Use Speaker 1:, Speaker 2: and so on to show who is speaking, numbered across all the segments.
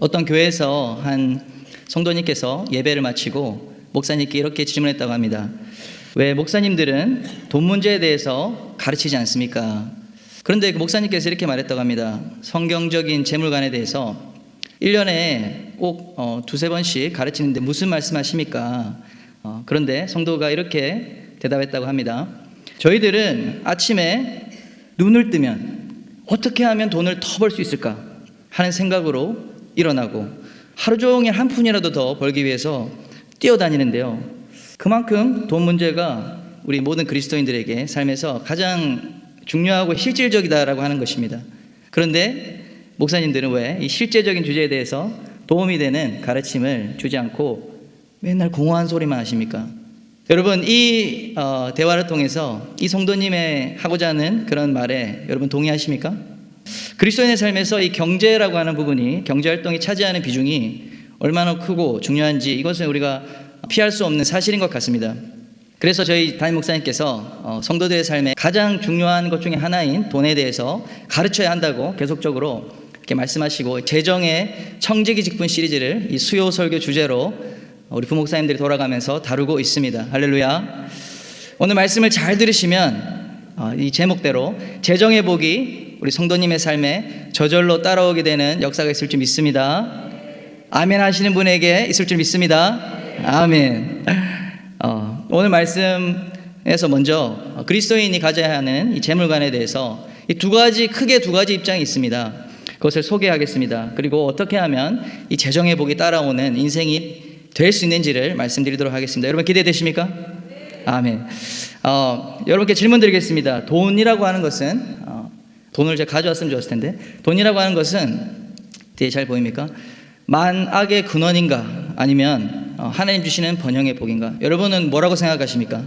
Speaker 1: 어떤 교회에서 한 성도님께서 예배를 마치고 목사님께 이렇게 질문했다고 합니다. 왜 목사님들은 돈 문제에 대해서 가르치지 않습니까? 그런데 그 목사님께서 이렇게 말했다고 합니다. 성경적인 재물관에 대해서 1년에 꼭 두세 번씩 가르치는데 무슨 말씀하십니까? 그런데 성도가 이렇게 대답했다고 합니다. 저희들은 아침에 눈을 뜨면 어떻게 하면 돈을 더 벌 수 있을까 하는 생각으로 일어나고 하루 종일 한 푼이라도 더 벌기 위해서 뛰어다니는데요. 그만큼 돈 문제가 우리 모든 그리스도인들에게 삶에서 가장 중요하고 실질적이다라고 하는 것입니다. 그런데 목사님들은 왜 이 실제적인 주제에 대해서 도움이 되는 가르침을 주지 않고 맨날 공허한 소리만 하십니까? 여러분, 이 대화를 통해서 이 성도님의 하고자 하는 그런 말에 여러분 동의하십니까? 그리스도인의 삶에서 이 경제라고 하는 부분이, 경제활동이 차지하는 비중이 얼마나 크고 중요한지 이것은 우리가 피할 수 없는 사실인 것 같습니다. 그래서 저희 담임 목사님께서 성도들의 삶에 가장 중요한 것 중에 하나인 돈에 대해서 가르쳐야 한다고 계속적으로 이렇게 말씀하시고, 재정의 청지기 직분 시리즈를 이 수요 설교 주제로 우리 부목사님들이 돌아가면서 다루고 있습니다. 할렐루야. 오늘 말씀을 잘 들으시면 이 제목대로 재정의 복이 우리 성도님의 삶에 저절로 따라오게 되는 역사가 있을 줄 믿습니다. 아멘 하시는 분에게 있을 줄 믿습니다. 아멘. 오늘 말씀에서 먼저 그리스도인이 가져야 하는 이 재물관에 대해서 이 크게 두 가지 입장이 있습니다. 그것을 소개하겠습니다. 그리고 어떻게 하면 이 재정의 복이 따라오는 인생이 될 수 있는지를 말씀드리도록 하겠습니다. 여러분 기대되십니까? 아멘. 여러분께 질문 드리겠습니다. 돈이라고 하는 것은 돈을 제가 가져왔으면 좋았을 텐데, 돈이라고 하는 것은 뒤에 잘 보입니까? 만악의 근원인가 아니면 하나님 주시는 번영의 복인가? 여러분은 뭐라고 생각하십니까?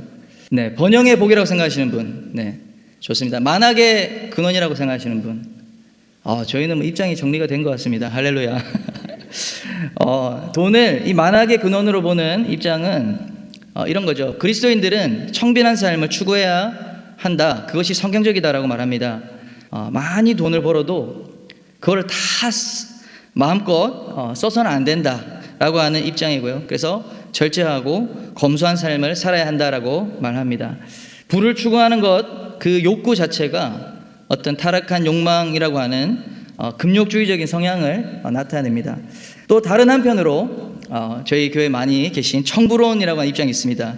Speaker 1: 네, 번영의 복이라고 생각하시는 분. 네, 좋습니다. 만악의 근원이라고 생각하시는 분. 저희는 입장이 정리가 된 것 같습니다. 할렐루야. 돈을 이 만악의 근원으로 보는 입장은 이런 거죠. 그리스도인들은 청빈한 삶을 추구해야 한다. 그것이 성경적이다라고 말합니다. 많이 돈을 벌어도 그걸 다 마음껏 써서는 안 된다라고 하는 입장이고요. 그래서 절제하고 검소한 삶을 살아야 한다라고 말합니다. 부를 추구하는 것, 그 욕구 자체가 어떤 타락한 욕망이라고 하는 금욕주의적인 성향을 나타냅니다. 또 다른 한편으로 저희 교회 많이 계신 청부론이라고 하는 입장이 있습니다.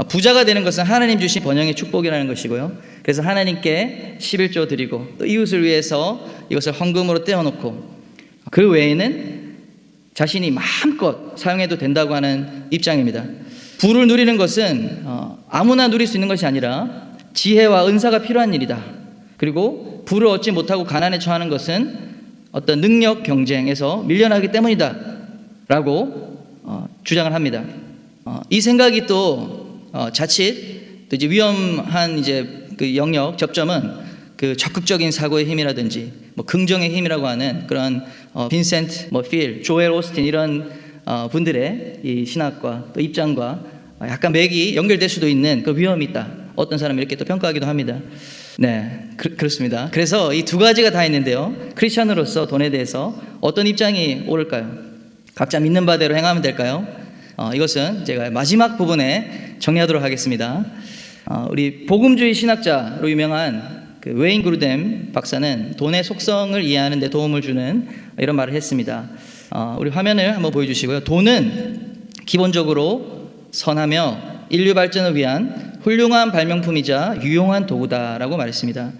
Speaker 1: 부자가 되는 것은 하나님 주신 번영의 축복이라는 것이고요. 그래서 하나님께 11조 드리고 또 이웃을 위해서 이것을 헌금으로 떼어놓고 그 외에는 자신이 마음껏 사용해도 된다고 하는 입장입니다. 부를 누리는 것은 아무나 누릴 수 있는 것이 아니라 지혜와 은사가 필요한 일이다. 그리고 부를 얻지 못하고 가난에 처하는 것은 어떤 능력 경쟁에서 밀려나기 때문이다 라고 주장을 합니다. 이 생각이 또 자칫 또 이제 위험한 그 영역 접점은 그 적극적인 사고의 힘이라든지 긍정의 힘이라고 하는 그런 빈센트 필, 조엘 오스틴 이런 분들의 이 신학과 또 입장과 약간 맥이 연결될 수도 있는 그 위험이 있다. 어떤 사람이 이렇게 또 평가하기도 합니다. 네, 그렇습니다. 그래서 이 두 가지가 다 있는데요. 크리스천으로서 돈에 대해서 어떤 입장이 옳을까요? 각자 믿는 바대로 행하면 될까요? 이것은 제가 마지막 부분에 정리하도록 하겠습니다. 우리 복음주의 신학자로 유명한 그 웨인 그루뎀 박사는 돈의 속성을 이해하는 데 도움을 주는 이런 말을 했습니다. 우리 화면을 한번 보여주시고요. 돈은 기본적으로 선하며 인류 발전을 위한 훌륭한 발명품이자 유용한 도구다라고 말했습니다.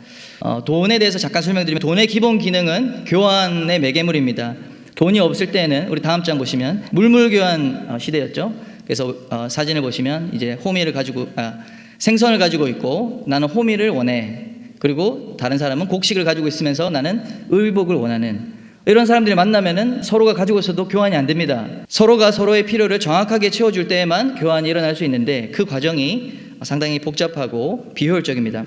Speaker 1: 돈에 대해서 잠깐 설명드리면 돈의 기본 기능은 교환의 매개물입니다. 돈이 없을 때는 우리 다음 장 보시면 물물교환 시대였죠. 그래서 사진을 보시면 이제 생선을 가지고 있고 나는 호미를 원해. 그리고 다른 사람은 곡식을 가지고 있으면서 나는 의복을 원하는, 이런 사람들이 만나면은 서로가 가지고 있어도 교환이 안 됩니다. 서로가 서로의 필요를 정확하게 채워줄 때에만 교환이 일어날 수 있는데 그 과정이 상당히 복잡하고 비효율적입니다.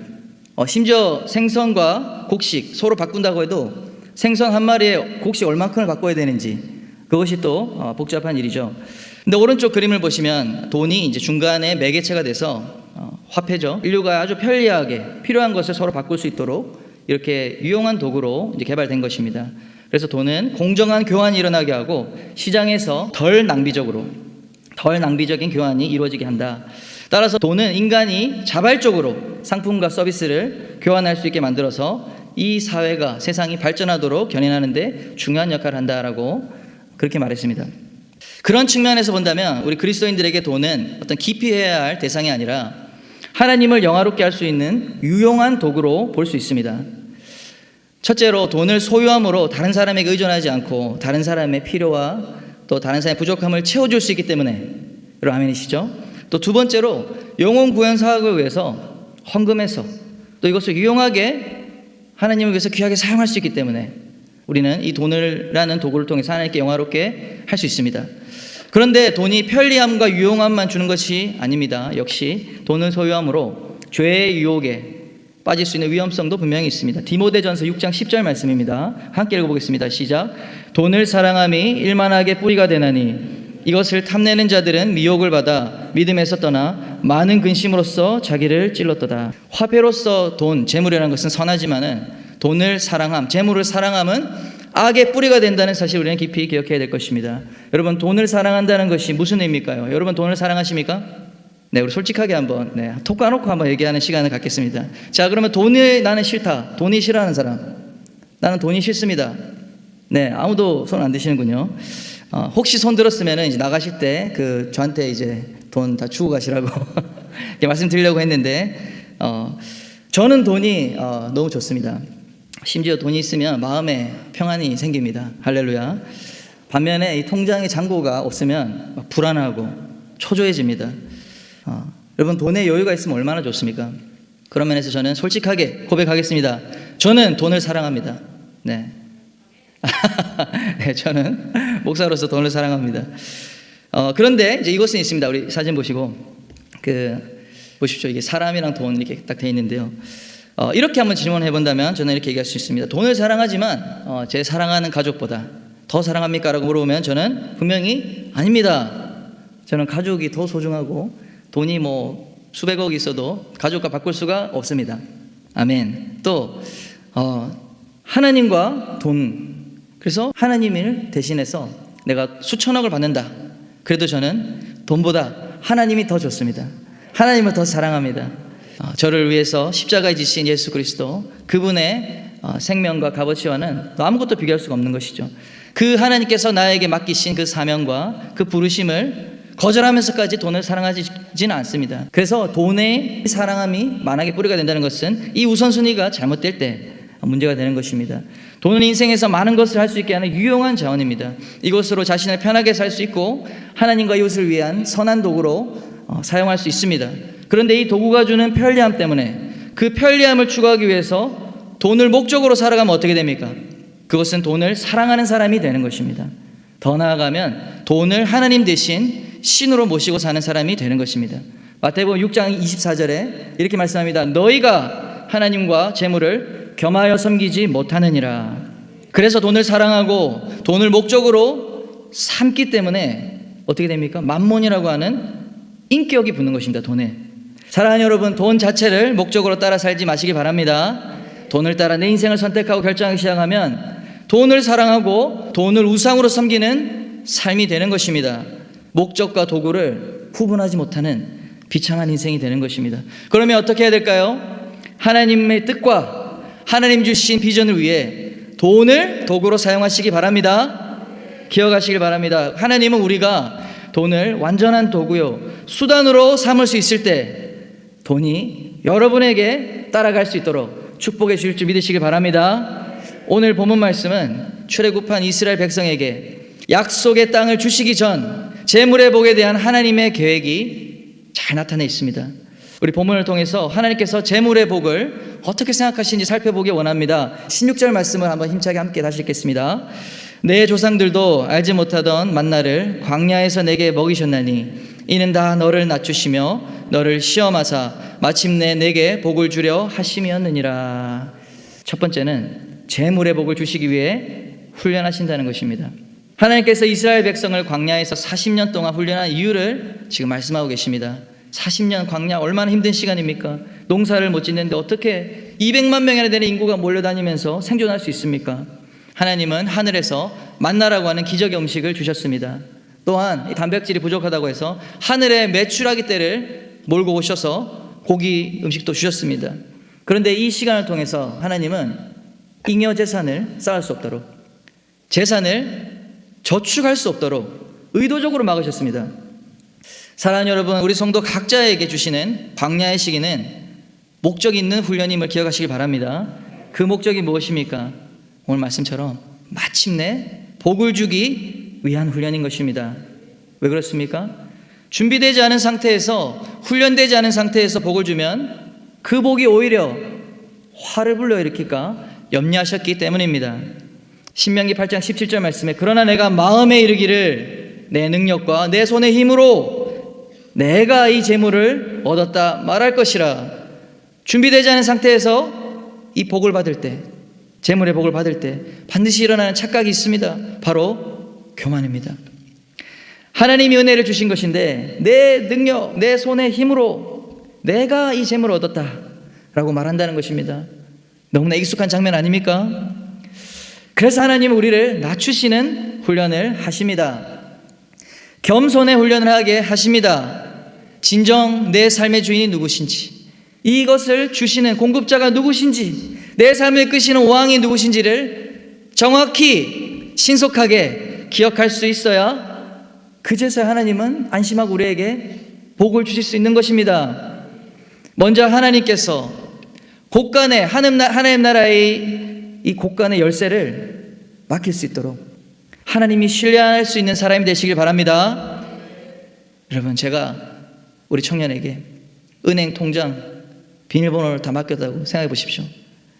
Speaker 1: 심지어 생선과 곡식 서로 바꾼다고 해도 생선 한 마리에 곡식 얼마큼을 바꿔야 되는지 그것이 또 복잡한 일이죠. 근데 오른쪽 그림을 보시면 돈이 이제 중간에 매개체가 돼서 화폐죠. 인류가 아주 편리하게 필요한 것을 서로 바꿀 수 있도록 이렇게 유용한 도구로 이제 개발된 것입니다. 그래서 돈은 공정한 교환이 일어나게 하고 시장에서 덜 낭비적인 교환이 이루어지게 한다. 따라서 돈은 인간이 자발적으로 상품과 서비스를 교환할 수 있게 만들어서 이 사회가 세상이 발전하도록 견인하는 데 중요한 역할을 한다라고 그렇게 말했습니다. 그런 측면에서 본다면 우리 그리스도인들에게 돈은 어떤 기피해야 할 대상이 아니라 하나님을 영화롭게 할 수 있는 유용한 도구로 볼 수 있습니다. 첫째로 돈을 소유함으로 다른 사람에게 의존하지 않고 다른 사람의 필요와 또 다른 사람의 부족함을 채워줄 수 있기 때문에, 여러분 아멘이시죠? 또 두 번째로 영혼 구원 사역을 위해서 헌금해서 또 이것을 유용하게 하나님을 위해서 귀하게 사용할 수 있기 때문에 우리는 이 돈이라는 도구를 통해서 하나님께 영화롭게 할 수 있습니다. 그런데 돈이 편리함과 유용함만 주는 것이 아닙니다. 역시 돈을 소유함으로 죄의 유혹에 빠질 수 있는 위험성도 분명히 있습니다. 디모데전서 6장 10절 말씀입니다. 함께 읽어보겠습니다. 시작. 돈을 사랑함이 일만하게 뿌리가 되나니 이것을 탐내는 자들은 미혹을 받아 믿음에서 떠나 많은 근심으로써 자기를 찔렀도다. 화폐로서 돈, 재물이라는 것은 선하지만은 돈을 사랑함, 재물을 사랑함은 악의 뿌리가 된다는 사실 우리는 깊이 기억해야 될 것입니다. 여러분, 돈을 사랑한다는 것이 무슨 의미일까요? 여러분, 돈을 사랑하십니까? 네, 우리 솔직하게 한번 톡 까놓고 한번 얘기하는 시간을 갖겠습니다. 자, 그러면 돈이 나는 싫다. 돈이 싫어하는 사람. 나는 돈이 싫습니다. 네, 아무도 손 안 드시는군요. 혹시 손 들었으면 이제 나가실 때 저한테 이제 돈 다 주고 가시라고 이렇게 말씀드리려고 했는데, 저는 돈이 너무 좋습니다. 심지어 돈이 있으면 마음에 평안이 생깁니다. 할렐루야. 반면에 이 통장에 잔고가 없으면 막 불안하고 초조해집니다. 여러분, 돈에 여유가 있으면 얼마나 좋습니까? 그런 면에서 저는 솔직하게 고백하겠습니다. 저는 돈을 사랑합니다. 네. 네, 저는 목사로서 돈을 사랑합니다. 그런데 이제 이것은 있습니다. 우리 사진 보시고 보십시오. 이게 사람이랑 돈 이렇게 딱 돼 있는데요. 이렇게 한번 질문해 본다면 저는 이렇게 얘기할 수 있습니다. 돈을 사랑하지만 제 사랑하는 가족보다 더 사랑합니까? 라고 물어보면 저는 분명히 아닙니다. 저는 가족이 더 소중하고 돈이 뭐 수백억 있어도 가족과 바꿀 수가 없습니다. 아멘. 또 하나님과 돈, 그래서 하나님을 대신해서 내가 수천억을 받는다. 그래도 저는 돈보다 하나님이 더 좋습니다. 하나님을 더 사랑합니다. 저를 위해서 십자가에 지신 예수 그리스도, 그분의 생명과 값어치와는 아무것도 비교할 수가 없는 것이죠. 그 하나님께서 나에게 맡기신 그 사명과 그 부르심을 거절하면서까지 돈을 사랑하지는 않습니다. 그래서 돈의 사랑함이 만악의 뿌리가 된다는 것은 이 우선순위가 잘못될 때 문제가 되는 것입니다. 돈은 인생에서 많은 것을 할 수 있게 하는 유용한 자원입니다. 이것으로 자신을 편하게 살 수 있고 하나님과 이웃을 위한 선한 도구로 사용할 수 있습니다. 그런데 이 도구가 주는 편리함 때문에 그 편리함을 추구하기 위해서 돈을 목적으로 살아가면 어떻게 됩니까? 그것은 돈을 사랑하는 사람이 되는 것입니다. 더 나아가면 돈을 하나님 대신 신으로 모시고 사는 사람이 되는 것입니다. 마태복음 6장 24절에 이렇게 말씀합니다. 너희가 하나님과 재물을 겸하여 섬기지 못하느니라. 그래서 돈을 사랑하고 돈을 목적으로 삼기 때문에 어떻게 됩니까? 만몬이라고 하는 인격이 붙는 것입니다. 돈에. 사랑하는 여러분, 돈 자체를 목적으로 따라 살지 마시기 바랍니다. 돈을 따라 내 인생을 선택하고 결정하기 시작하면 돈을 사랑하고 돈을 우상으로 섬기는 삶이 되는 것입니다. 목적과 도구를 구분하지 못하는 비참한 인생이 되는 것입니다. 그러면 어떻게 해야 될까요? 하나님의 뜻과 하나님 주신 비전을 위해 돈을 도구로 사용하시기 바랍니다. 기억하시길 바랍니다. 하나님은 우리가 돈을 완전한 도구요, 수단으로 삼을 수 있을 때 돈이 여러분에게 따라갈 수 있도록 축복해 주실 줄 믿으시길 바랍니다. 오늘 본문 말씀은 출애굽한 이스라엘 백성에게 약속의 땅을 주시기 전 재물의 복에 대한 하나님의 계획이 잘 나타내 있습니다. 우리 본문을 통해서 하나님께서 재물의 복을 어떻게 생각하시는지 살펴보기 원합니다. 16절 말씀을 한번 힘차게 함께 다시 읽겠습니다. 내 조상들도 알지 못하던 만나를 광야에서 내게 먹이셨나니 이는 다 너를 낮추시며 너를 시험하사 마침내 내게 복을 주려 하심이었느니라. 첫 번째는 재물의 복을 주시기 위해 훈련하신다는 것입니다. 하나님께서 이스라엘 백성을 광야에서 40년 동안 훈련한 이유를 지금 말씀하고 계십니다. 40년 광야 얼마나 힘든 시간입니까? 농사를 못 짓는데 어떻게 200만 명이나 되는 인구가 몰려다니면서 생존할 수 있습니까? 하나님은 하늘에서 만나라고 하는 기적의 음식을 주셨습니다. 또한 단백질이 부족하다고 해서 하늘의 메추라기 떼를 몰고 오셔서 고기 음식도 주셨습니다. 그런데 이 시간을 통해서 하나님은 잉여 재산을 쌓을 수 없도록, 재산을 저축할 수 없도록 의도적으로 막으셨습니다. 사랑하는 여러분, 우리 성도 각자에게 주시는 광야의 시기는 목적이 있는 훈련임을 기억하시기 바랍니다. 그 목적이 무엇입니까? 오늘 말씀처럼 마침내 복을 주기 위한 훈련인 것입니다. 왜 그렇습니까? 준비되지 않은 상태에서, 훈련되지 않은 상태에서 복을 주면 그 복이 오히려 화를 불러일으킬까 염려하셨기 때문입니다. 신명기 8장 17절 말씀에 그러나 내가 마음에 이르기를 내 능력과 내 손의 힘으로 내가 이 재물을 얻었다 말할 것이라. 준비되지 않은 상태에서 이 복을 받을 때, 재물의 복을 받을 때 반드시 일어나는 착각이 있습니다. 바로 교만입니다. 하나님이 은혜를 주신 것인데 내 능력, 내 손의 힘으로 내가 이 재물을 얻었다 라고 말한다는 것입니다. 너무나 익숙한 장면 아닙니까? 그래서 하나님은 우리를 낮추시는 훈련을 하십니다. 겸손의 훈련을 하게 하십니다. 진정 내 삶의 주인이 누구신지, 이것을 주시는 공급자가 누구신지, 내 삶을 이끄시는 왕이 누구신지를 정확히 신속하게 기억할 수 있어야 그제서야 하나님은 안심하고 우리에게 복을 주실 수 있는 것입니다. 먼저 하나님께서 곳간에 하나님 나라의 이 곳간의 열쇠를 맡길 수 있도록 하나님이 신뢰할 수 있는 사람이 되시길 바랍니다. 여러분, 제가 우리 청년에게 은행 통장 비밀번호를 다 맡겼다고 생각해 보십시오.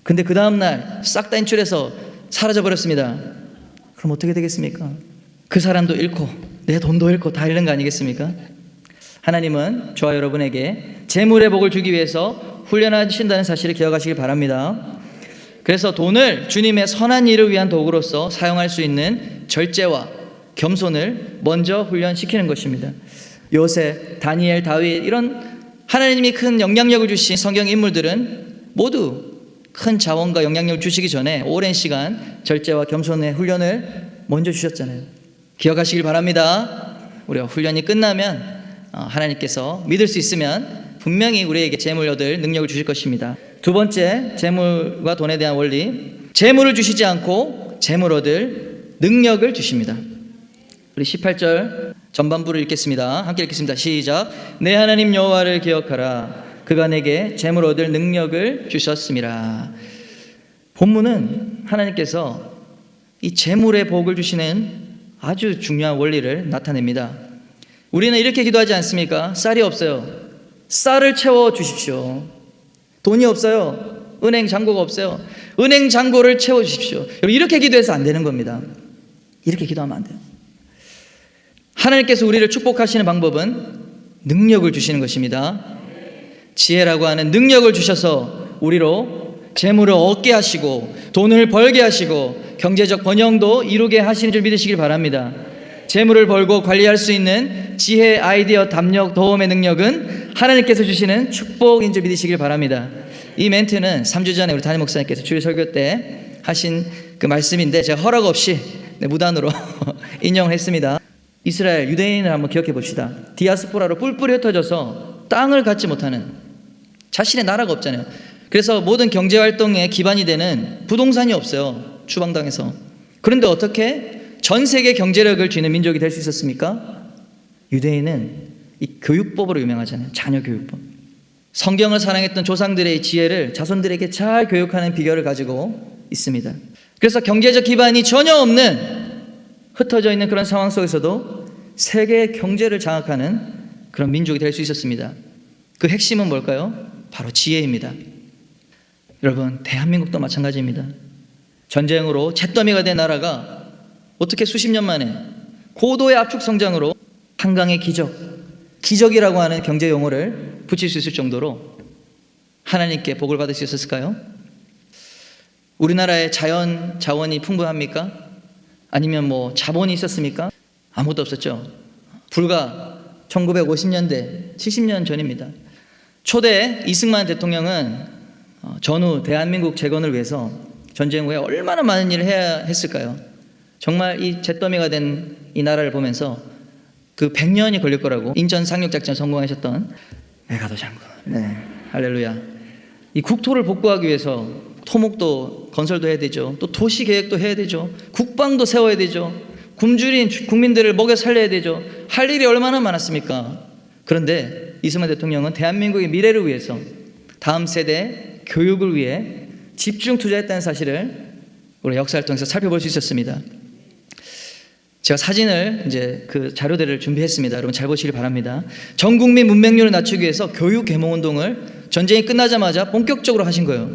Speaker 1: 근데 그 다음날 싹 다 인출해서 사라져 버렸습니다. 그럼 어떻게 되겠습니까? 그 사람도 잃고 내 돈도 잃고 다 잃는 거 아니겠습니까? 하나님은 저와 여러분에게 재물의 복을 주기 위해서 훈련하신다는 사실을 기억하시기 바랍니다. 그래서 돈을 주님의 선한 일을 위한 도구로서 사용할 수 있는 절제와 겸손을 먼저 훈련시키는 것입니다. 요셉, 다니엘, 다윗, 이런 하나님이 큰 영향력을 주신 성경 인물들은 모두 큰 자원과 영향력을 주시기 전에 오랜 시간 절제와 겸손의 훈련을 먼저 주셨잖아요. 기억하시길 바랍니다. 우리가 훈련이 끝나면 하나님께서 믿을 수 있으면 분명히 우리에게 재물 얻을 능력을 주실 것입니다. 두 번째, 재물과 돈에 대한 원리. 재물을 주시지 않고 재물 얻을 능력을 주십니다. 우리 18절 전반부를 읽겠습니다. 함께 읽겠습니다. 시작. 내 하나님 여호와를 기억하라. 그가 내게 재물 얻을 능력을 주셨음이라. 본문은 하나님께서 이 재물의 복을 주시는 아주 중요한 원리를 나타냅니다. 우리는 이렇게 기도하지 않습니까? 쌀이 없어요. 쌀을 채워 주십시오. 돈이 없어요. 은행 잔고가 없어요. 은행 잔고를 채워 주십시오. 여러분, 이렇게 기도해서 안 되는 겁니다. 이렇게 기도하면 안 돼요. 하나님께서 우리를 축복하시는 방법은 능력을 주시는 것입니다. 지혜라고 하는 능력을 주셔서 우리로 재물을 얻게 하시고 돈을 벌게 하시고 경제적 번영도 이루게 하시는 줄 믿으시길 바랍니다. 재물을 벌고 관리할 수 있는 지혜, 아이디어, 담력, 도움의 능력은 하나님께서 주시는 축복인 줄 믿으시길 바랍니다. 이 멘트는 3주 전에 우리 담임 목사님께서 주일 설교 때 하신 그 말씀인데 제가 허락 없이 무단으로 인용을 했습니다. 이스라엘 유대인을 한번 기억해 봅시다. 디아스포라로 뿔뿔이 흩어져서 땅을 갖지 못하는, 자신의 나라가 없잖아요. 그래서 모든 경제활동의 기반이 되는 부동산이 없어요. 추방당해서. 그런데 어떻게 전 세계 경제력을 쥐는 민족이 될 수 있었습니까? 유대인은 이 교육법으로 유명하잖아요. 자녀 교육법. 성경을 사랑했던 조상들의 지혜를 자손들에게 잘 교육하는 비결을 가지고 있습니다. 그래서 경제적 기반이 전혀 없는, 흩어져 있는 그런 상황 속에서도 세계 경제를 장악하는 그런 민족이 될 수 있었습니다. 그 핵심은 뭘까요? 바로 지혜입니다. 여러분, 대한민국도 마찬가지입니다. 전쟁으로 잿더미가 된 나라가 어떻게 수십 년 만에 고도의 압축 성장으로 한강의 기적, 기적이라고 하는 경제 용어를 붙일 수 있을 정도로 하나님께 복을 받을 수 있었을까요? 우리나라의 자연 자원이 풍부합니까? 아니면 자본이 있었습니까? 아무것도 없었죠. 불과 1950년대, 70년 전입니다. 초대 이승만 대통령은 전후 대한민국 재건을 위해서 전쟁 후에 얼마나 많은 일을 해야 했을까요? 정말 이 잿더미가 된 이 나라를 보면서 그 100년이 걸릴 거라고 인천 상륙작전 성공하셨던 에가도 장군. 네, 할렐루야. 이 국토를 복구하기 위해서 토목도 건설도 해야 되죠. 또 도시 계획도 해야 되죠. 국방도 세워야 되죠. 굶주린 국민들을 먹여 살려야 되죠. 할 일이 얼마나 많았습니까? 그런데 이승만 대통령은 대한민국의 미래를 위해서 다음 세대 교육을 위해 집중 투자했다는 사실을 우리 역사를 통해서 살펴볼 수 있었습니다. 제가 사진을 이제 그 자료들을 준비했습니다. 여러분 잘 보시길 바랍니다. 전 국민 문맹률을 낮추기 위해서 교육 계몽 운동을 전쟁이 끝나자마자 본격적으로 하신 거예요.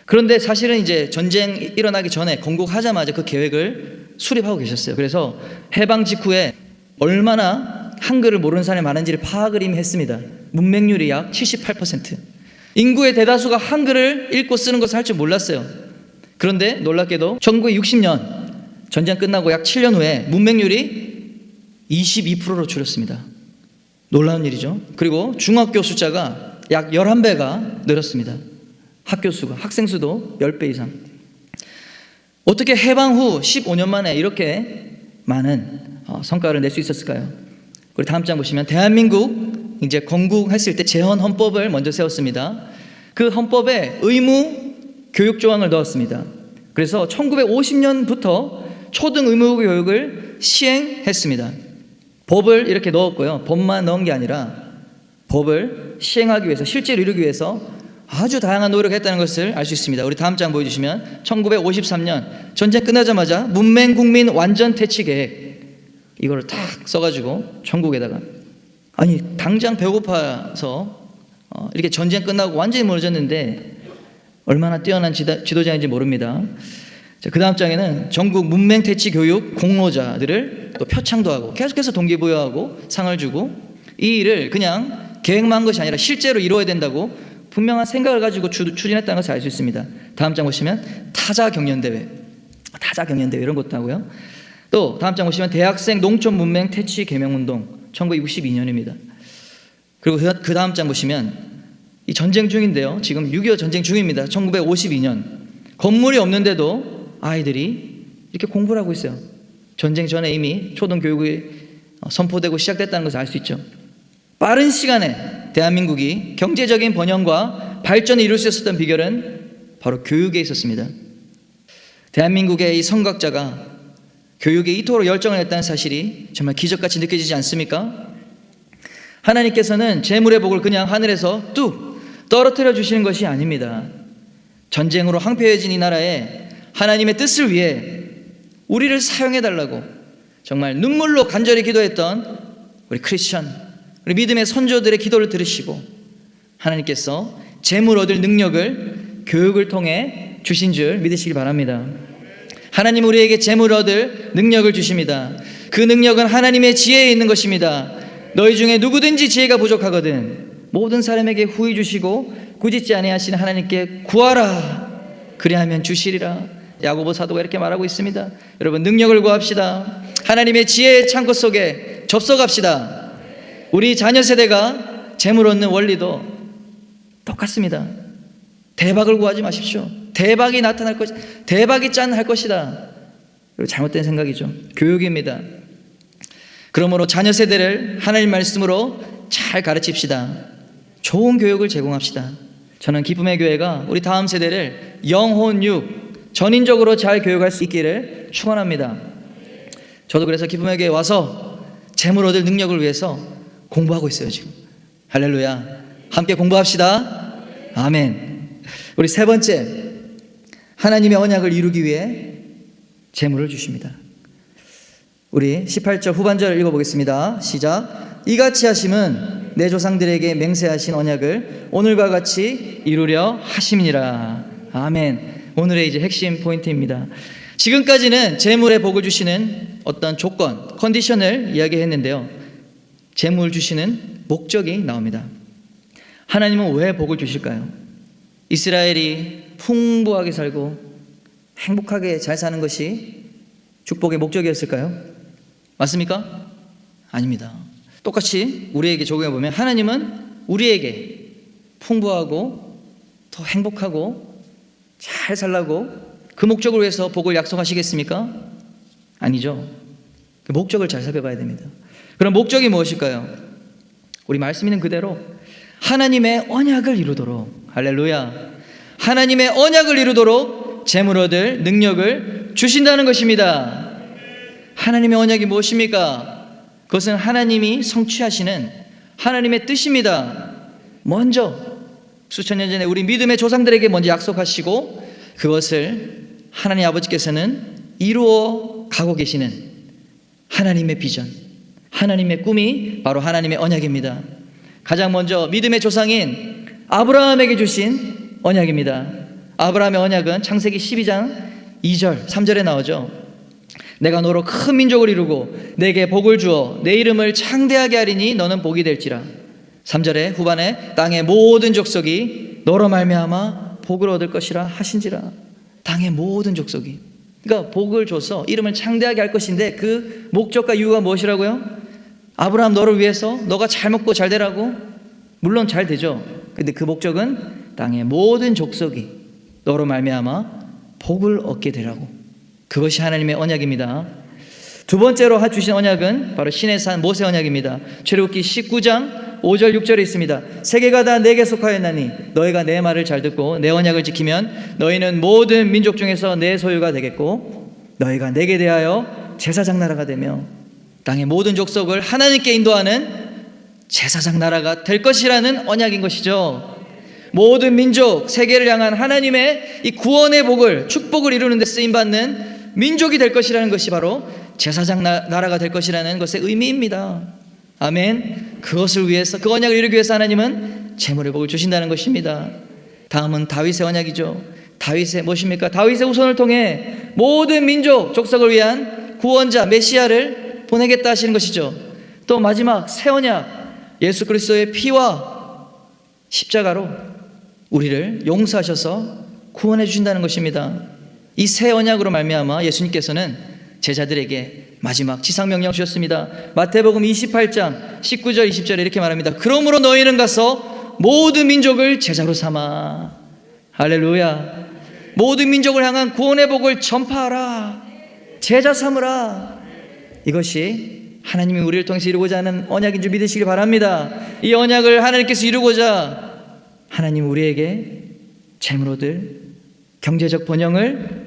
Speaker 1: 그런데 사실은 이제 전쟁 일어나기 전에 건국하자마자 그 계획을 수립하고 계셨어요. 그래서 해방 직후에 얼마나 한글을 모르는 사람이 많은지를 파악을 이미 했습니다. 문맹률이 약 78%. 인구의 대다수가 한글을 읽고 쓰는 것을 할 줄 몰랐어요. 그런데 놀랍게도 1960년 전쟁 끝나고 약 7년 후에 문맹률이 22%로 줄었습니다. 놀라운 일이죠. 그리고 중학교 숫자가 약 11배가 늘었습니다. 학교 수가, 학생 수도 10배 이상. 어떻게 해방 후 15년 만에 이렇게 많은 성과를 낼 수 있었을까요? 우리 다음 장 보시면 대한민국 이제 건국했을 때 재헌 헌법을 먼저 세웠습니다. 그 헌법에 의무 교육 조항을 넣었습니다. 그래서 1950년부터 초등 의무 교육을 시행했습니다. 법을 이렇게 넣었고요. 법만 넣은 게 아니라 법을 시행하기 위해서, 실제로 이루기 위해서 아주 다양한 노력을 했다는 것을 알 수 있습니다. 우리 다음 장 보여주시면 1953년 전쟁 끝나자마자 문맹국민 완전 퇴치 계획, 이걸 딱 써가지고 전국에다가, 아니 당장 배고파서 이렇게 전쟁 끝나고 완전히 멀어졌는데 얼마나 뛰어난 지도자인지 모릅니다. 자, 그 다음 장에는 전국 문맹퇴치 교육 공로자들을 또 표창도 하고 계속해서 동기부여하고 상을 주고, 이 일을 그냥 계획만 한 것이 아니라 실제로 이루어야 된다고 분명한 생각을 가지고 추진했다는 것을 알 수 있습니다. 다음 장 보시면 타자 경연대회 이런 것도 하고요. 또 다음 장 보시면 대학생 농촌 문맹 퇴치 계명운동 1962년입니다. 그리고 그 다음 장 보시면 이 전쟁 중인데요. 지금 6.25 전쟁 중입니다. 1952년 건물이 없는데도 아이들이 이렇게 공부를 하고 있어요. 전쟁 전에 이미 초등교육이 선포되고 시작됐다는 것을 알 수 있죠. 빠른 시간에 대한민국이 경제적인 번영과 발전을 이룰 수 있었던 비결은 바로 교육에 있었습니다. 대한민국의 이 선각자가 교육에 이토록 열정을 했다는 사실이 정말 기적같이 느껴지지 않습니까? 하나님께서는 재물의 복을 그냥 하늘에서 뚝 떨어뜨려 주시는 것이 아닙니다. 전쟁으로 황폐해진 이 나라에 하나님의 뜻을 위해 우리를 사용해달라고 정말 눈물로 간절히 기도했던 우리 크리스천, 우리 믿음의 선조들의 기도를 들으시고 하나님께서 재물 얻을 능력을 교육을 통해 주신 줄 믿으시기 바랍니다. 하나님 우리에게 재물 얻을 능력을 주십니다. 그 능력은 하나님의 지혜에 있는 것입니다. 너희 중에 누구든지 지혜가 부족하거든 모든 사람에게 후히 주시고 꾸짖지 아니하시는 하나님께 구하라 그리하면 주시리라. 야고보 사도가 이렇게 말하고 있습니다. 여러분 능력을 구합시다. 하나님의 지혜의 창고 속에 접속합시다. 우리 자녀 세대가 재물 얻는 원리도 똑같습니다. 대박을 구하지 마십시오. 대박이 나타날 것이다. 대박이 짠할 것이다. 그리고 잘못된 생각이죠. 교육입니다. 그러므로 자녀 세대를 하나님 말씀으로 잘 가르칩시다. 좋은 교육을 제공합시다. 저는 기쁨의 교회가 우리 다음 세대를 영혼육 전인적으로 잘 교육할 수 있기를 축원합니다. 저도 그래서 기쁨의 교회에 와서 재물 얻을 능력을 위해서 공부하고 있어요. 지금 할렐루야. 함께 공부합시다. 아멘. 우리 세 번째, 하나님의 언약을 이루기 위해 재물을 주십니다. 우리 18절 후반절을 읽어보겠습니다. 시작. 이같이 하심은 내 조상들에게 맹세하신 언약을 오늘과 같이 이루려 하심이니라. 아멘. 오늘의 이제 핵심 포인트입니다. 지금까지는 재물의 복을 주시는 어떤 조건, 컨디션을 이야기했는데요. 재물 주시는 목적이 나옵니다. 하나님은 왜 복을 주실까요? 이스라엘이 풍부하게 살고 행복하게 잘 사는 것이 축복의 목적이었을까요? 맞습니까? 아닙니다. 똑같이 우리에게 적용해 보면 하나님은 우리에게 풍부하고 더 행복하고 잘 살라고 그 목적을 위해서 복을 약속하시겠습니까? 아니죠. 그 목적을 잘 살펴봐야 됩니다. 그럼 목적이 무엇일까요? 우리 말씀 있는 그대로 하나님의 언약을 이루도록, 할렐루야, 하나님의 언약을 이루도록 재물 얻을 능력을 주신다는 것입니다. 하나님의 언약이 무엇입니까? 그것은 하나님이 성취하시는 하나님의 뜻입니다. 먼저 수천 년 전에 우리 믿음의 조상들에게 먼저 약속하시고 그것을 하나님 아버지께서는 이루어 가고 계시는 하나님의 비전, 하나님의 꿈이 바로 하나님의 언약입니다. 가장 먼저 믿음의 조상인 아브라함에게 주신 언약입니다. 아브라함의 언약은 창세기 12장 2절 3절에 나오죠. 내가 너로 큰 민족을 이루고 내게 복을 주어 내 이름을 창대하게 하리니 너는 복이 될지라. 3절에 후반에 땅의 모든 족속이 너로 말미암아 복을 얻을 것이라 하신지라. 땅의 모든 족속이, 그러니까 복을 줘서 이름을 창대하게 할 것인데 그 목적과 이유가 무엇이라고요? 아브라함 너를 위해서 너가 잘 먹고 잘 되라고? 물론 잘 되죠. 근데 그 목적은 땅의 모든 족속이 너로 말미암아 복을 얻게 되라고. 그것이 하나님의 언약입니다. 두 번째로 주신 언약은 바로 신의 산 모세 언약입니다. 출애굽기 19장 5절 6절에 있습니다. 세계가 다 내게 속하였나니 너희가 내 말을 잘 듣고 내 언약을 지키면 너희는 모든 민족 중에서 내 소유가 되겠고 너희가 내게 대하여 제사장 나라가 되며 땅의 모든 족속을 하나님께 인도하는 제사장 나라가 될 것이라는 언약인 것이죠. 모든 민족, 세계를 향한 하나님의 이 구원의 복을, 축복을 이루는 데 쓰임받는 민족이 될 것이라는 것이 바로 제사장 나라가 될 것이라는 것의 의미입니다. 아멘. 그것을 위해서, 그 언약을 이루기 위해서 하나님은 재물의 복을 주신다는 것입니다. 다음은 다윗의 언약이죠. 다윗의 무엇입니까? 다윗의 후손을 통해 모든 민족, 족속을 위한 구원자, 메시아를 보내겠다 하시는 것이죠. 또 마지막 새 언약, 예수 그리스도의 피와 십자가로 우리를 용서하셔서 구원해 주신다는 것입니다. 이 새 언약으로 말미암아 예수님께서는 제자들에게 마지막 지상명령 주셨습니다. 마태복음 28장 19절 20절에 이렇게 말합니다. 그러므로 너희는 가서 모든 민족을 제자로 삼아. 할렐루야. 모든 민족을 향한 구원의 복을 전파하라. 제자 삼으라. 이것이 하나님이 우리를 통해서 이루고자 하는 언약인 줄 믿으시길 바랍니다. 이 언약을 하나님께서 이루고자 하나님 우리에게 재물 얻을 경제적 번영을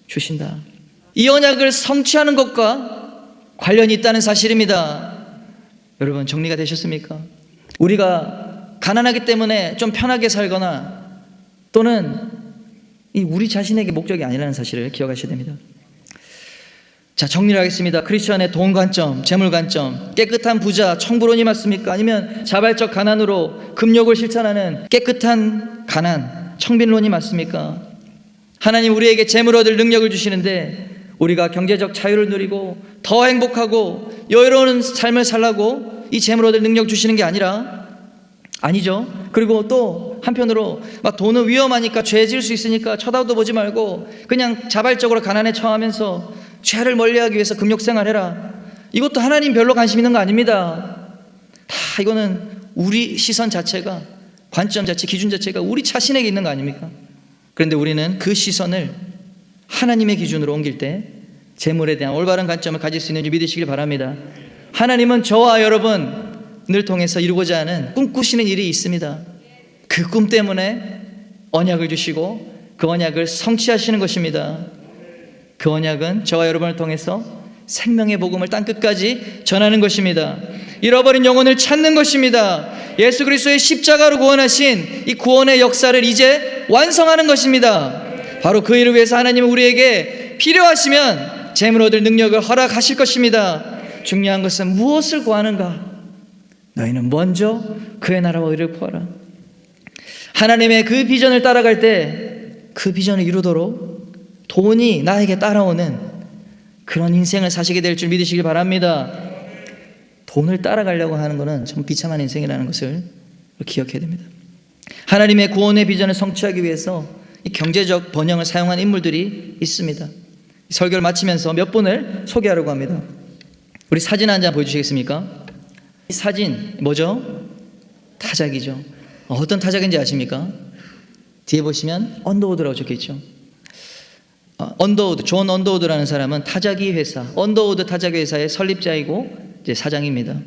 Speaker 1: 주신다. 이 언약을 성취하는 것과 관련이 있다는 사실입니다. 여러분 정리가 되셨습니까? 우리가 가난하기 때문에 좀 편하게 살거나 또는 우리 자신에게 목적이 아니라는 사실을 기억하셔야 됩니다. 자, 정리를 하겠습니다. 크리스천의 돈 관점, 재물 관점, 깨끗한 부자, 청부론이 맞습니까? 아니면 자발적 가난으로 금욕을 실천하는 깨끗한 가난, 청빈론이 맞습니까? 하나님 우리에게 재물 얻을 능력을 주시는데 우리가 경제적 자유를 누리고 더 행복하고 여유로운 삶을 살라고 이 재물 얻을 능력 주시는 게 아니죠. 그리고 또 한편으로 막 돈은 위험하니까 죄 지을 수 있으니까 쳐다도 보지 말고 그냥 자발적으로 가난에 처하면서 죄를 멀리하기 위해서 금욕생활해라. 이것도 하나님 별로 관심 있는 거 아닙니다. 다 이거는 우리 시선 자체가, 관점 자체, 기준 자체가 우리 자신에게 있는 거 아닙니까? 그런데 우리는 그 시선을 하나님의 기준으로 옮길 때 재물에 대한 올바른 관점을 가질 수 있는지 믿으시길 바랍니다. 하나님은 저와 여러분을 통해서 이루고자 하는 꿈꾸시는 일이 있습니다. 그 꿈 때문에 언약을 주시고 그 언약을 성취하시는 것입니다. 그 언약은 저와 여러분을 통해서 생명의 복음을 땅끝까지 전하는 것입니다. 잃어버린 영혼을 찾는 것입니다. 예수 그리스도의 십자가로 구원하신 이 구원의 역사를 이제 완성하는 것입니다. 바로 그 일을 위해서 하나님은 우리에게 필요하시면 재물 얻을 능력을 허락하실 것입니다. 중요한 것은 무엇을 구하는가? 너희는 먼저 그의 나라와 의를 구하라. 하나님의 그 비전을 따라갈 때 그 비전을 이루도록 돈이 나에게 따라오는 그런 인생을 사시게 될 줄 믿으시길 바랍니다. 돈을 따라가려고 하는 것은 참 비참한 인생이라는 것을 기억해야 됩니다. 하나님의 구원의 비전을 성취하기 위해서 이 경제적 번영을 사용한 인물들이 있습니다. 설교를 마치면서 몇 분을 소개하려고 합니다. 우리 사진 한 장 보여주시겠습니까? 이 사진 뭐죠? 타작이죠. 어떤 타작인지 아십니까? 뒤에 보시면 언더우드라고 적혀있죠. 언더우드, 존 언더우드라는 사람은 타자기 회사, 언더우드 타자기 회사의 설립자이고 이제 사장입니다.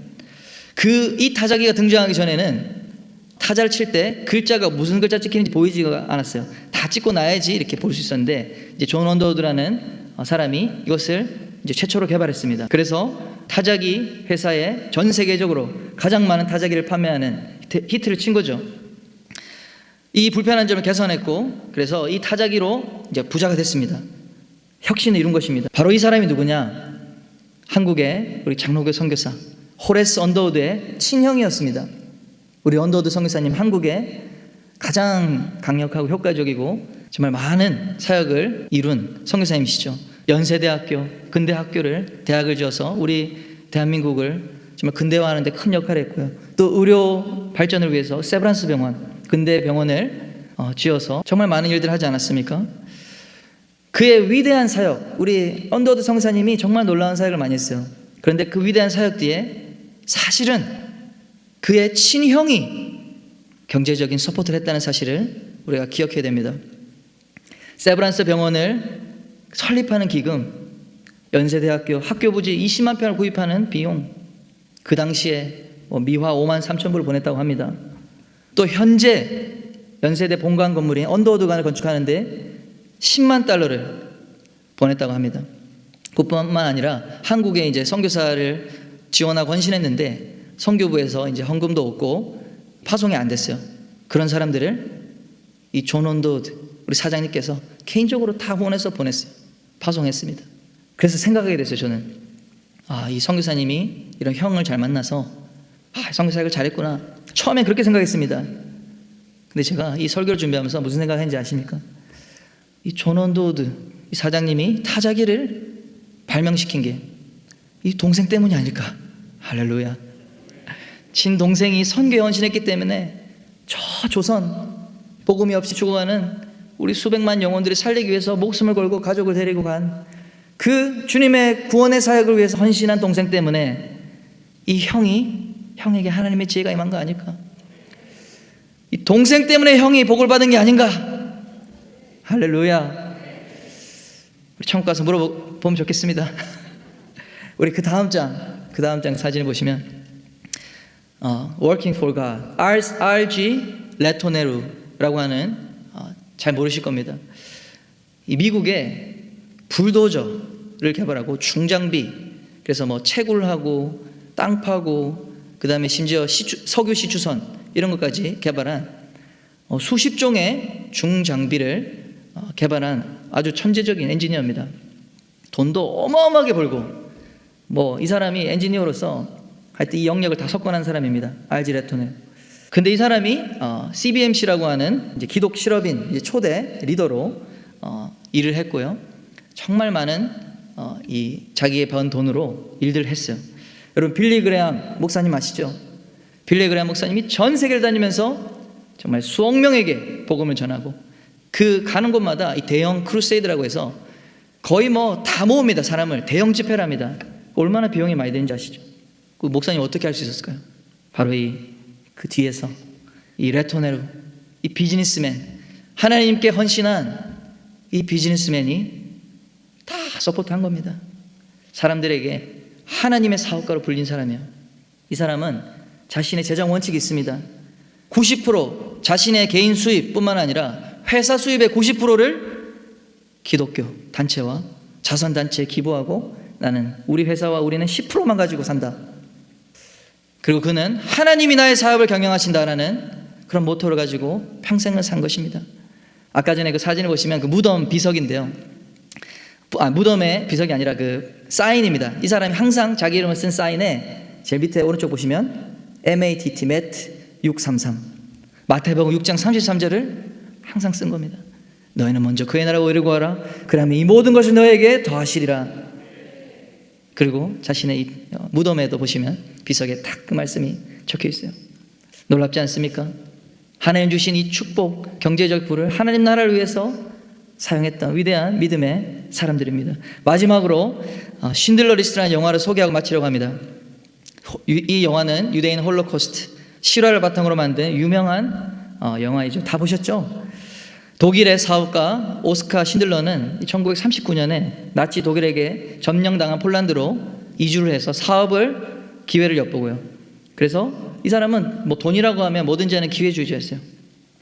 Speaker 1: 이 타자기가 등장하기 전에는 타자를 칠 때 글자가 무슨 글자 찍히는지 보이지가 않았어요. 다 찍고 나야지 이렇게 볼 수 있었는데 이제 존 언더우드라는 사람이 이것을 이제 최초로 개발했습니다. 그래서 타자기 회사에 전 세계적으로 가장 많은 타자기를 판매하는 히트를 친 거죠. 이 불편한 점을 개선했고 그래서 이 타자기로 이제 부자가 됐습니다. 혁신을 이룬 것입니다. 바로 이 사람이 누구냐? 한국의 우리 장로교 선교사 호레스 언더우드의 친형이었습니다. 우리 언더우드 선교사님 한국에 가장 강력하고 효과적이고 정말 많은 사역을 이룬 선교사님이시죠. 연세대학교, 근대학교를 대학을 지어서 우리 대한민국을 정말 근대화하는 데 큰 역할을 했고요. 또 의료 발전을 위해서 세브란스 병원, 근대 병원을 지어서 정말 많은 일들을 하지 않았습니까? 그의 위대한 사역, 우리 언더우드 선교사님이 정말 놀라운 사역을 많이 했어요. 그런데 그 위대한 사역 뒤에 사실은 그의 친형이 경제적인 서포트를 했다는 사실을 우리가 기억해야 됩니다. 세브란스 병원을 설립하는 기금, 연세대학교 학교 부지 20만 평을 구입하는 비용, 그 당시에 미화 5만 3천 불을 보냈다고 합니다. 또 현재 연세대 본관 건물인 언더우드관을 건축하는데 10만 달러를 보냈다고 합니다. 그뿐만 아니라 한국에 이제 선교사를 지원하고 헌신했는데 선교부에서 이제 헌금도 없고 파송이 안 됐어요. 그런 사람들을 이 존 언더우드 우리 사장님께서 개인적으로 다 후원해서 보냈어요. 파송했습니다. 그래서 생각하게 됐어요. 저는 이 선교사님이 이런 형을 잘 만나서 선교사역을 잘했구나. 처음엔 그렇게 생각했습니다. 근데 제가 이 설교를 준비하면서 무슨 생각했는지 아십니까? 이 존 언더우드 이 사장님이 타자기를 발명시킨 게 이 동생 때문이 아닐까. 할렐루야. 친동생이 선교에 헌신했기 때문에 저 조선 복음이 없이 죽어가는 우리 수백만 영혼들을 살리기 위해서 목숨을 걸고 가족을 데리고 간 그 주님의 구원의 사역을 위해서 헌신한 동생 때문에 이 형에게 하나님의 지혜가 임한 거 아닐까? 이 동생 때문에 형이 복을 받은 게 아닌가? 할렐루야. 우리 천국 가서 물어보면 좋겠습니다. 우리 그 다음 장 사진을 보시면 Working for God, R.G. 레토네루라고 하는 잘 모르실 겁니다. 이 미국의 불도저를 개발하고 중장비, 그래서 뭐 채굴 하고 땅 파고 그 다음에 심지어 석유 시추선 이런 것까지 개발한 수십 종의 중장비를 개발한 아주 천재적인 엔지니어입니다. 돈도 어마어마하게 벌고 이 사람이 엔지니어로서 하여튼 이 영역을 다 석권한 사람입니다. R.G. 레토네. 근데 이 사람이 CBMC라고 하는 이제 기독 실업인 이제 초대 리더로 일을 했고요. 정말 많은 이 자기의 번 돈으로 일들을 했어요. 여러분 빌리 그레함 목사님 아시죠? 빌리 그레함 목사님이 전 세계를 다니면서 정말 수억 명에게 복음을 전하고 그 가는 곳마다 이 대형 크루세이드라고 해서 거의 다 모읍니다. 사람을 대형 집회를 합니다. 얼마나 비용이 많이 되는지 아시죠? 그 목사님 어떻게 할 수 있었을까요? 바로 그 뒤에서 이 레토네루, 이 비즈니스맨, 하나님께 헌신한 이 비즈니스맨이 다 서포트한 겁니다. 사람들에게 하나님의 사업가로 불린 사람이에요. 이 사람은 자신의 재정 원칙이 있습니다. 90% 자신의 개인 수입뿐만 아니라 회사 수입의 90%를 기독교 단체와 자선단체에 기부하고 나는 우리 회사와 우리는 10%만 가지고 산다. 그리고 그는 하나님이 나의 사업을 경영하신다라는 그런 모토를 가지고 평생을 산 것입니다. 아까 전에 그 사진을 보시면 그 무덤 비석인데요. 무덤의 비석이 아니라 그 사인입니다. 이 사람이 항상 자기 이름을 쓴 사인에 제일 밑에 오른쪽 보시면 MATT, MET 633 마태복음 6장 33절을 항상 쓴 겁니다. 너희는 먼저 그의 나라를 이루고 하라. 그러면 이 모든 것을 너에게 더하시리라. 그리고 자신의 이 무덤에도 보시면 비석에 딱 그 말씀이 적혀 있어요. 놀랍지 않습니까? 하나님 주신 이 축복, 경제적 부를 하나님 나라를 위해서 사용했던 위대한 믿음의 사람들입니다. 마지막으로 신들러 리스트라는 영화를 소개하고 마치려고 합니다. 이 영화는 유대인 홀로코스트 실화를 바탕으로 만든 유명한 영화이죠. 다 보셨죠? 독일의 사업가 오스카 신들러는 1939년에 나치 독일에게 점령당한 폴란드로 이주를 해서 사업을 기회를 엿보고요. 그래서 이 사람은 뭐 돈이라고 하면 뭐든지 하는 기회주의자였어요.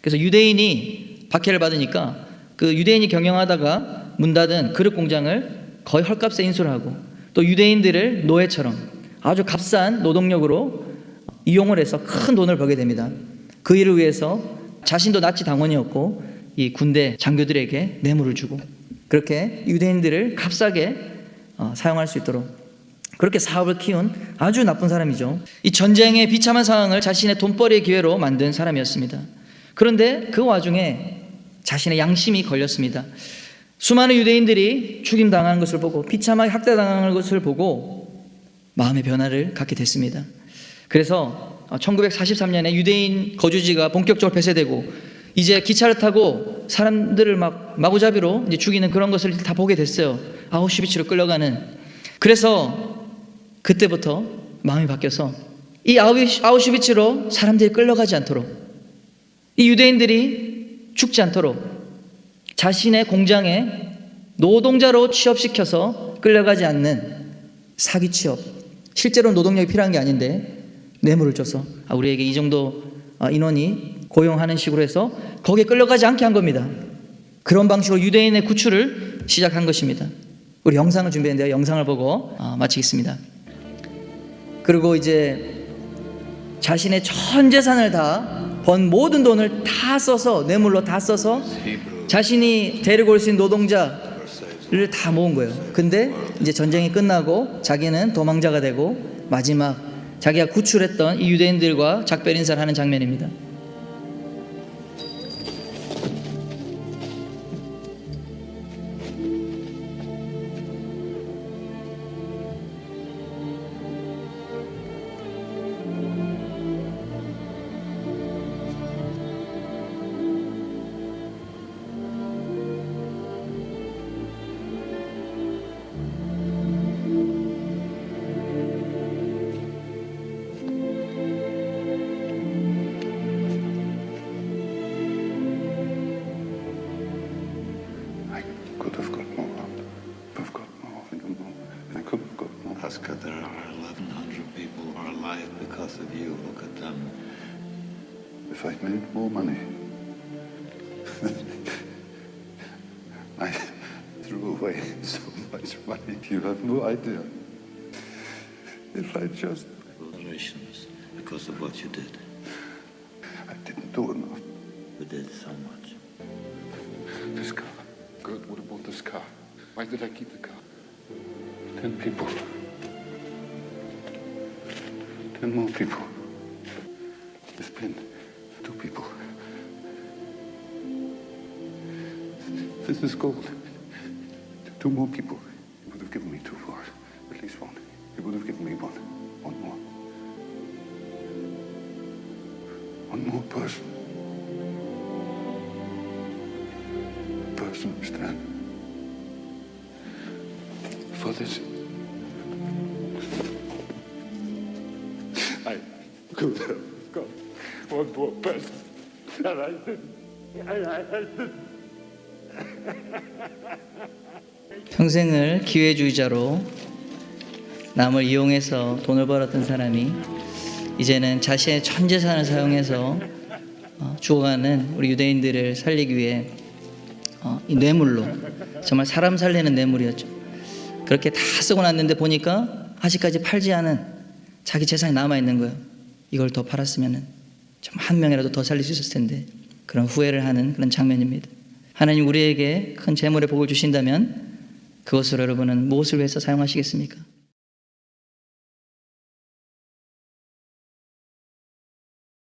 Speaker 1: 그래서 유대인이 박해를 받으니까 그 유대인이 경영하다가 문 닫은 그릇 공장을 거의 헐값에 인수를 하고 또 유대인들을 노예처럼 아주 값싼 노동력으로 이용을 해서 큰 돈을 벌게 됩니다. 그 일을 위해서 자신도 나치 당원이었고 이 군대 장교들에게 뇌물을 주고 그렇게 유대인들을 값싸게 사용할 수 있도록 그렇게 사업을 키운 아주 나쁜 사람이죠. 이 전쟁의 비참한 상황을 자신의 돈벌이의 기회로 만든 사람이었습니다. 그런데 그 와중에 자신의 양심이 걸렸습니다. 수많은 유대인들이 죽임당하는 것을 보고 비참하게 학대당하는 것을 보고 마음의 변화를 갖게 됐습니다. 그래서 1943년에 유대인 거주지가 본격적으로 폐쇄되고 이제 기차를 타고 사람들을 막 마구잡이로 이제 죽이는 그런 것을 다 보게 됐어요. 아우슈비츠로 끌려가는. 그래서 그때부터 마음이 바뀌어서 이 아우슈비츠로 사람들이 끌려가지 않도록 이 유대인들이 죽지 않도록 자신의 공장에 노동자로 취업시켜서 끌려가지 않는 사기 취업, 실제로 노동력이 필요한 게 아닌데 뇌물을 줘서 우리에게 이 정도 인원이 고용하는 식으로 해서 거기에 끌려가지 않게 한 겁니다. 그런 방식으로 유대인의 구출을 시작한 것입니다. 우리 영상을 준비했는데요. 영상을 보고 마치겠습니다. 그리고 이제 자신의 전 재산을 다 번 모든 돈을 다 써서 뇌물로 다 써서 자신이 데리고 올 수 있는 노동자를 다 모은 거예요. 근데 이제 전쟁이 끝나고 자기는 도망자가 되고 마지막 자기가 구출했던 이 유대인들과 작별 인사를 하는 장면입니다.
Speaker 2: Oscar, there are 1,100 people who are alive because of you. Look at them.
Speaker 3: If I'd made more money, I threw away so much money. You have no idea. If I just...
Speaker 2: Generations because of what you did.
Speaker 3: I didn't do enough.
Speaker 2: You did so much.
Speaker 3: This car. Gert would have bought this car. Why did I keep the car? 10 people. 10 more people. This pen. 2 people. This is gold. 2 more people. He would have given me 2 for it. At least 1. He would have given me 1. 1 more. 1 more person. A person, Stan. For this. I could have got 1 more person. And I didn't.
Speaker 1: 평생을 기회주의자로 남을 이용해서 돈을 벌었던 사람이 이제는 자신의 전 재산을 사용해서 죽어가는 우리 유대인들을 살리기 위해 이 뇌물로 정말 사람 살리는 뇌물이었죠. 그렇게 다 쓰고 났는데 보니까 아직까지 팔지 않은 자기 재산이 남아있는 거예요. 이걸 더 팔았으면 좀 한 명이라도 더 살릴 수 있었을 텐데 그런 후회를 하는 그런 장면입니다. 하나님 우리에게 큰 재물의 복을 주신다면 그것으로 여러분은 무엇을 위해서 사용하시겠습니까?